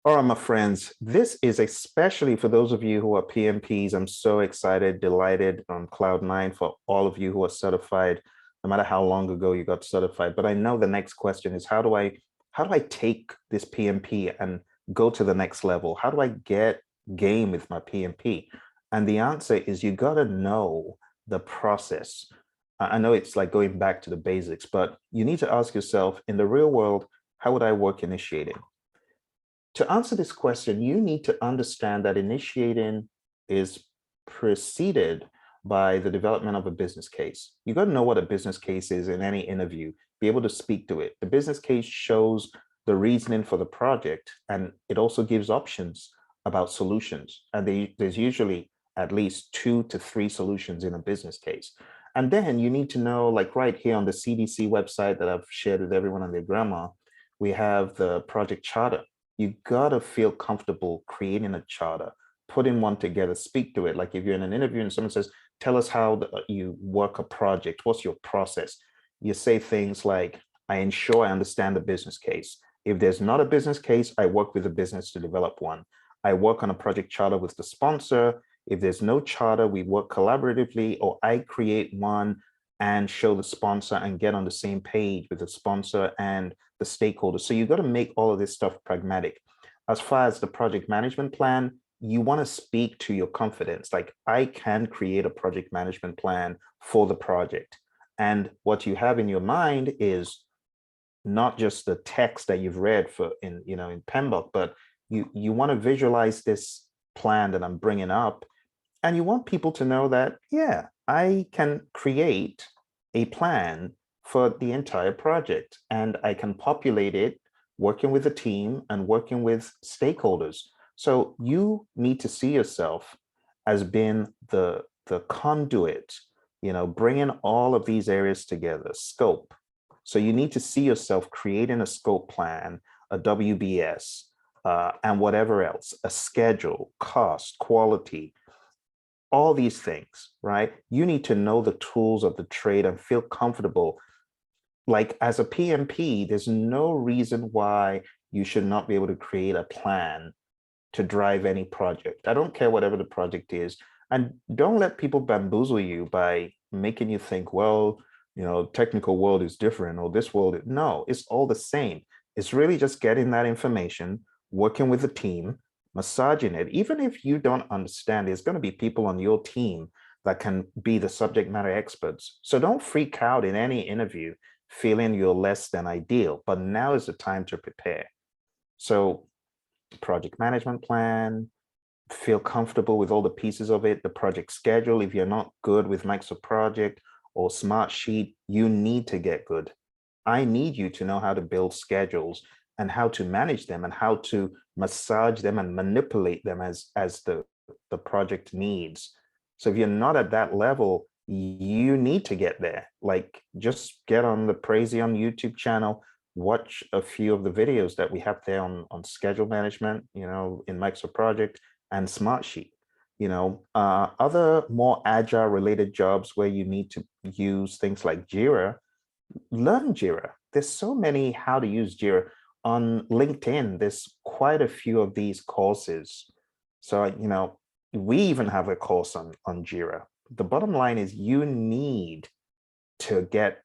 All right, my friends, this is especially for those of you who are PMPs. I'm so excited, delighted on cloud nine for all of you who are certified, no matter how long ago you got certified. But I know the next question is how do I take this PMP and go to the next level? How do I get game with my PMP? And the answer is you got to know the process. I know it's like going back to the basics, but you need to ask yourself in the real world, how would I work initiating? To answer this question, you need to understand that initiating is preceded by the development of a business case. You got to know what a business case is in any interview, be able to speak to it. The business case shows the reasoning for the project, and it also gives options about solutions. And there's usually at least 2 to 3 solutions in a business case. And then you need to know, like right here on the CDC website that I've shared with everyone and their grandma, we have the project charter. You gotta feel comfortable creating a charter, putting one together, speak to it. Like if you're in an interview and someone says, tell us how you work a project, what's your process? You say things like, I ensure I understand the business case. If there's not a business case, I work with the business to develop one. I work on a project charter with the sponsor. If there's no charter, we work collaboratively, or I create one and show the sponsor and get on the same page with the sponsor and the stakeholders. So you've got to make all of this stuff pragmatic. As far as the project management plan, you want to speak to your confidence. Like, I can create a project management plan for the project. And what you have in your mind is not just the text that you've read in PMBOK, but you want to visualize this plan that I'm bringing up, and you want people to know that, yeah, I can create a plan for the entire project, and I can populate it working with a team and working with stakeholders. So you need to see yourself as being the conduit, bringing all of these areas together, scope. So you need to see yourself creating a scope plan, a WBS, and whatever else, a schedule, cost, quality, all these things, right? You need to know the tools of the trade and feel comfortable. Like as a PMP, there's no reason why you should not be able to create a plan to drive any project. I don't care whatever the project is. And don't let people bamboozle you by making you think, well, technical world is different or this world. No, it's all the same. It's really just getting that information, working with the team, massaging it. Even if you don't understand, there's going to be people on your team that can be the subject matter experts. So don't freak out in any interview feeling you're less than ideal, but now is the time to prepare. So project management plan, feel comfortable with all the pieces of it, the project schedule. If you're not good with Microsoft Project or Smartsheet, you need to get good. I need you to know how to build schedules and how to manage them and how to massage them and manipulate them as the project needs. So if you're not at that level, you need to get there. Like, just get on the Praizion YouTube channel, watch a few of the videos that we have there on schedule management, in Microsoft Project and Smartsheet. Other more agile related jobs where you need to use things like Jira, learn Jira. There's so many how to use Jira. On LinkedIn, there's quite a few of these courses. So, we even have a course on Jira. The bottom line is you need to get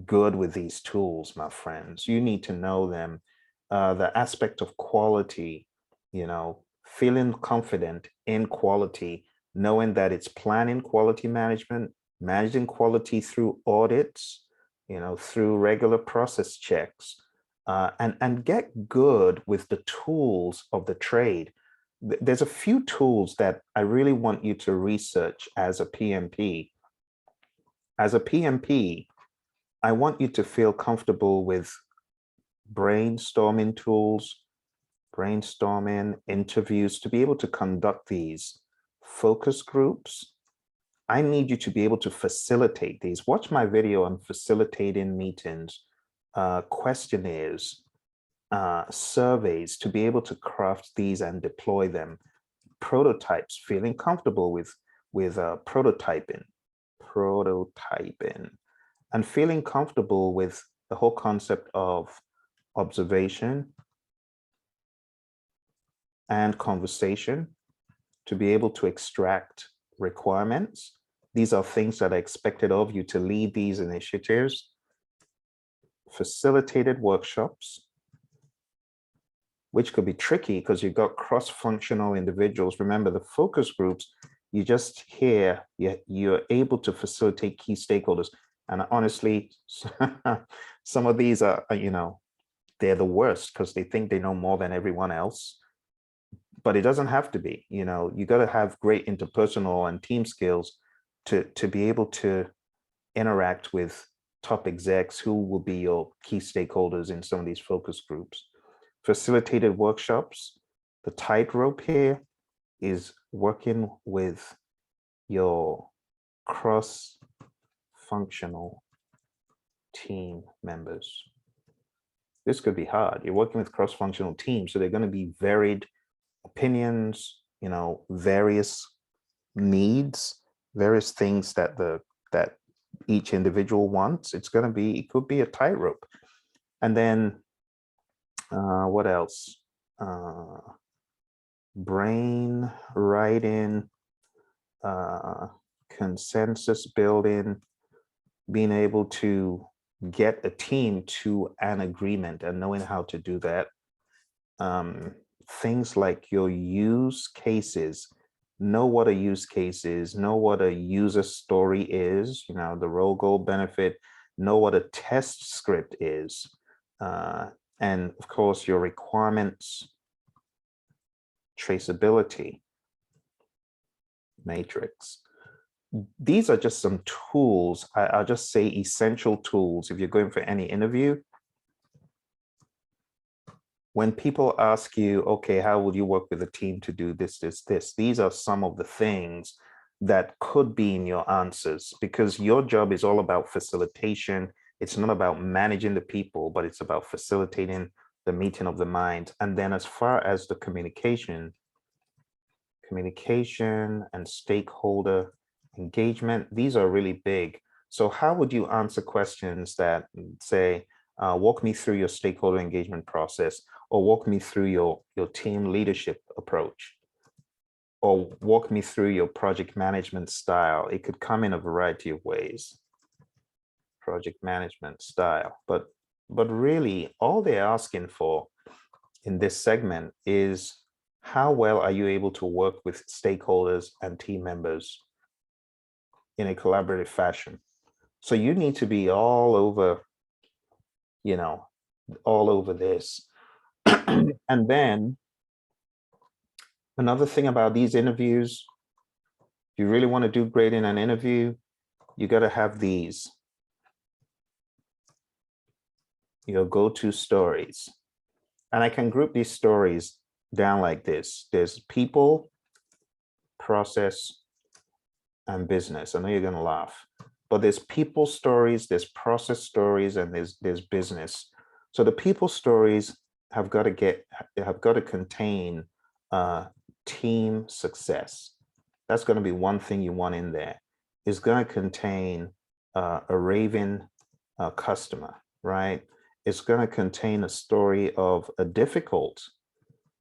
good with these tools, my friends. You need to know them. The aspect of quality, feeling confident in quality, knowing that it's planning quality management, managing quality through audits, through regular process checks, and get good with the tools of the trade. There's a few tools that I really want you to research as a PMP. As a PMP, I want you to feel comfortable with brainstorming tools, brainstorming interviews, to be able to conduct these focus groups. I need you to be able to facilitate these. Watch my video on facilitating meetings, questionnaires, surveys, to be able to craft these and deploy them. Prototypes, feeling comfortable with prototyping, and feeling comfortable with the whole concept of observation, and conversation to be able to extract requirements. These are things that are expected of you to lead these initiatives. Facilitated workshops, which could be tricky because you've got cross-functional individuals. Remember, the focus groups, you just hear, you're able to facilitate key stakeholders. And honestly, some of these are, they're the worst because they think they know more than everyone else. But it doesn't have to be. You got to have great interpersonal and team skills to be able to interact with top execs who will be your key stakeholders in some of these focus groups. Facilitated workshops, the tightrope here is working with your cross-functional team members. This could be hard. You're working with cross-functional teams, so they're going to be varied opinions, various needs, various things that each individual wants. It could be a tightrope. And then what else? Brain writing, consensus building, being able to get a team to an agreement and knowing how to do that. Things like your use cases, know what a use case is, know what a user story is, the role, goal, benefit, know what a test script is. And of course, your requirements, traceability matrix. These are just some tools. I'll just say essential tools if you're going for any interview. When people ask you, okay, how would you work with a team to do this, this, this? These are some of the things that could be in your answers, because your job is all about facilitation. It's not about managing the people, but it's about facilitating the meeting of the mind. And then as far as the communication and stakeholder engagement, these are really big. So how would you answer questions that say, walk me through your stakeholder engagement process, or walk me through your team leadership approach, or walk me through your project management style? It could come in a variety of ways. Project management style, but really all they're asking for in this segment is how well are you able to work with stakeholders and team members in a collaborative fashion. So you need to be all over, all over this. And then another thing about these interviews, if you really want to do great in an interview, you got to have these, your go-to stories. And I can group these stories down like this. There's people, process, and business. I know you're going to laugh, but there's people stories, there's process stories, and there's business. So the people stories have got to contain team success. That's going to be one thing you want in there. It's going to contain a raving customer, right? It's going to contain a story of a difficult,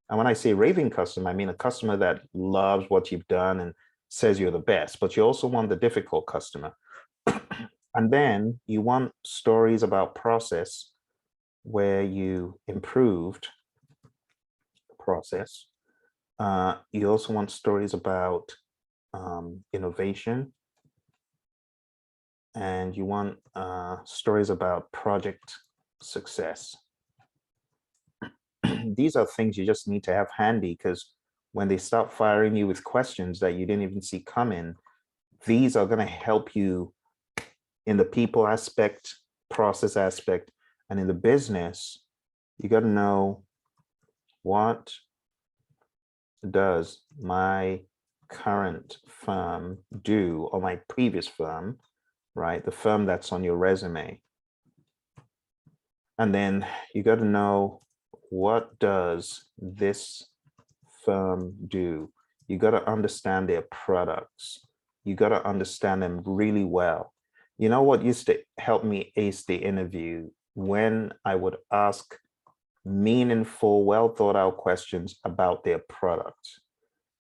and when I say raving customer, I mean a customer that loves what you've done and says you're the best, but you also want the difficult customer. And then you want stories about process where you improved the process. You also want stories about innovation, and you want stories about project success. These are things you just need to have handy, because when they start firing you with questions that you didn't even see coming, these are going to help you in the people aspect, process aspect, and in the business. You got to know, what does my current firm do, or my previous firm, right? The firm that's on your resume. And then you got to know, what does this firm do? You got to understand their products. You got to understand them really well. You know what used to help me ace the interview? When I would ask meaningful, well thought out questions about their product.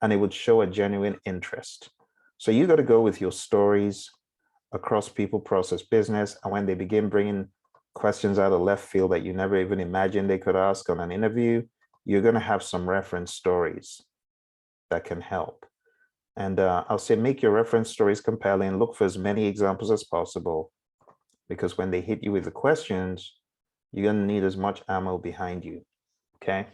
And it would show a genuine interest. So you got to go with your stories across people, process, business. And when they begin bringing questions out of left field that you never even imagined they could ask on an interview, you're going to have some reference stories that can help. And I'll say make your reference stories compelling. Look for as many examples as possible, because when they hit you with the questions, you're going to need as much ammo behind you. Okay.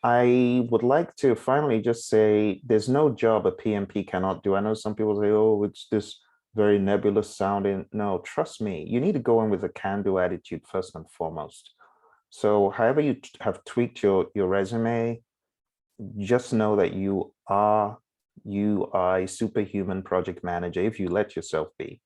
I would like to finally just say there's no job a PMP cannot do. I know some people say, oh, it's this very nebulous sounding. No, trust me, you need to go in with a can-do attitude first and foremost. So however you have tweaked your resume, just know that you are a superhuman project manager if you let yourself be.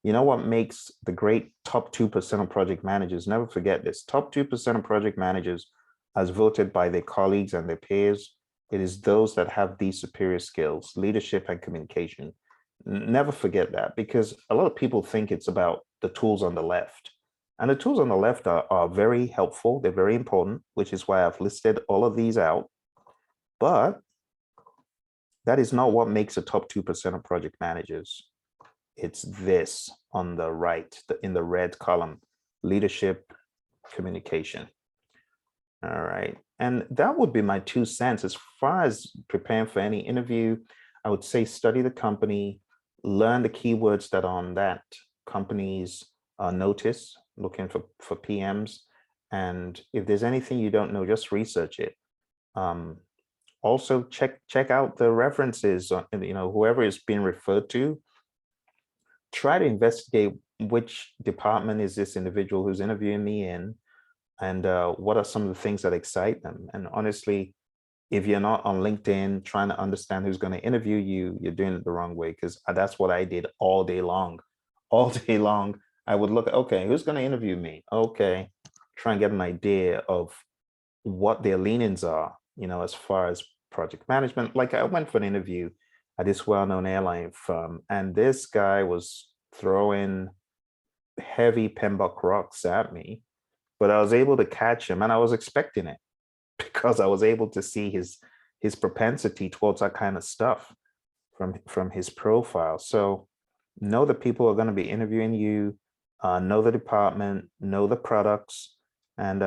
You know what makes the great top 2% of project managers? Never forget this. Top 2% of project managers, as voted by their colleagues and their peers, it is those that have these superior skills, leadership and communication. Never forget that, because a lot of people think it's about the tools on the left. And the tools on the left are very helpful. They're very important, which is why I've listed all of these out. But that is not what makes a top 2% of project managers. It's this on the right, in the red column, leadership, communication. All right. And that would be my 2 cents. As far as preparing for any interview, I would say study the company, learn the keywords that are on that company's notice, looking for PMs. And if there's anything you don't know, just research it. Also check out the references, whoever is being referred to. Try to investigate which department is this individual who's interviewing me in, and what are some of the things that excite them. And honestly, if you're not on LinkedIn trying to understand who's going to interview you, you're doing it the wrong way, because that's what I did all day long. All day long, I would look, okay, who's going to interview me? Okay, try and get an idea of what their leanings are, as far as project management. Like I went for an interview at this well-known airline firm, and this guy was throwing heavy PMBOK rocks at me, but I was able to catch him, and I was expecting it because I was able to see his propensity towards that kind of stuff from his profile. So know the people who are going to be interviewing you, know the department, know the products, and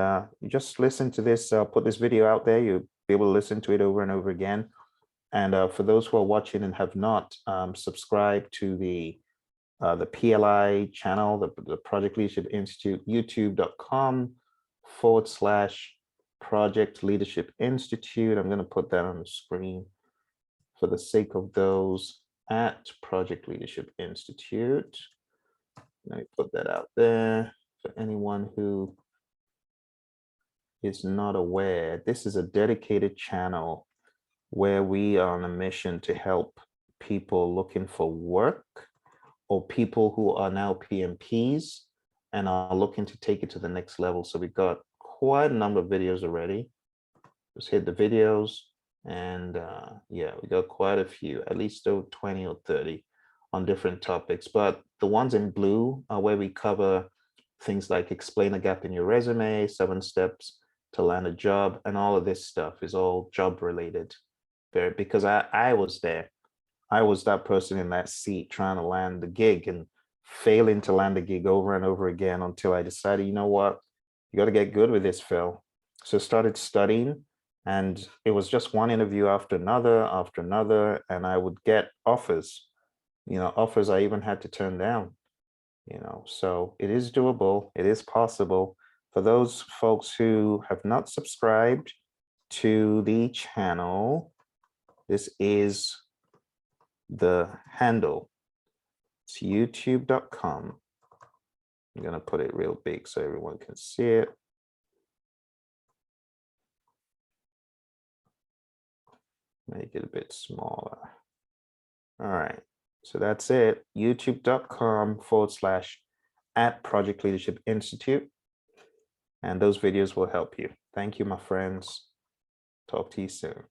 just listen to this. Put this video out there. You'll be able to listen to it over and over again. And for those who are watching and have not subscribed to the PLI channel, the Project Leadership Institute, youtube.com/Project Leadership Institute. I'm going to put that on the screen for the sake of those at Project Leadership Institute. Let me put that out there for anyone who is not aware. This is a dedicated channel where we are on a mission to help people looking for work, or people who are now PMPs and are looking to take it to the next level. So we've got quite a number of videos already. Just hit the videos, and yeah, we got quite a few, at least 20 or 30 on different topics. But the ones in blue are where we cover things like explain a gap in your resume, 7 steps to land a job, and all of this stuff is all job related. Because I was there. I was that person in that seat trying to land the gig and failing to land the gig over and over again, until I decided, you know what, you got to get good with this, Phil. So I started studying, and it was just one interview after another, and I would get offers, offers I even had to turn down, so it is doable. It is possible. For those folks who have not subscribed to the channel, this is the handle. It's youtube.com. I'm going to put it real big so everyone can see it. Make it a bit smaller. All right. So that's it. youtube.com/@Project Leadership Institute. And those videos will help you. Thank you, my friends. Talk to you soon.